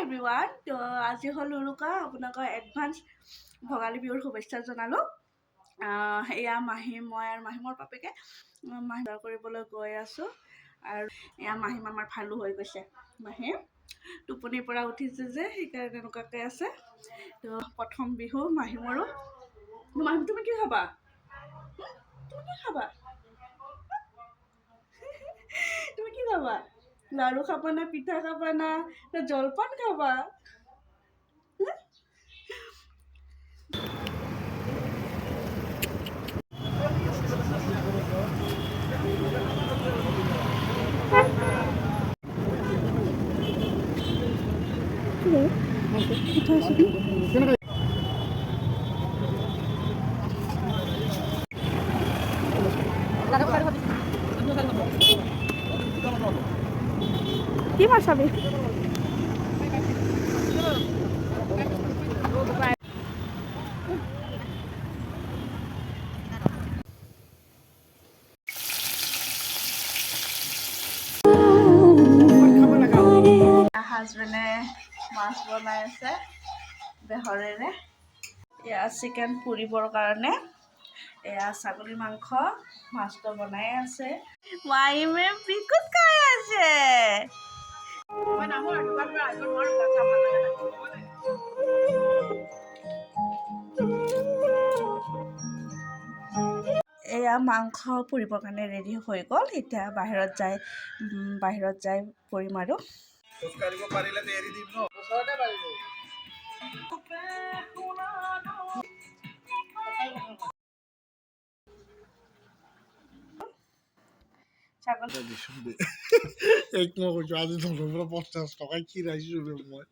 Everyone. তো আজি হ'ল উৰুকা, আপোনালোকৰ এডভান্স ভোগালী বিহুৰ শুভেচ্ছা জনালোঁ। এয়া মাহী, মই আৰু মাহীমৰ বাপেকে মাহী কৰিবলৈ গৈ আছোঁ। আৰু এয়া মাহীম আমাৰ ভালো হৈ গৈছে। মাহী টোপনিৰ পৰা উঠিছে যে সেইকাৰণে তেনেকুৱাকৈ আছে। তো প্ৰথম বিহু মাহীমৰো। মাহীম তুমি কি খাবা? তুমি কি খাবা? তুমি কি খাবা? লাড়ু খাবা না, পিঠা খাবা না জলপান খাবা? কি মাছ খাবি? হাজবেণ্ডে মাছ বনাই আছে বেহৰেৰে। এয়া চিকেন পুৰিবৰ কাৰণে, এয়া ছাগলী মাংস, মাছটো বনাই আছে। মাহীমে বিস্কুট খাই আছে। এয়া মাংস পুৰিবৰ কাৰণে ৰেডি হৈ গ'ল। এতিয়া বাহিৰত যাই পৰিম আৰু। এক মই কৈছোঁ আজি 50 টকা কি ৰাখিছোঁ মই।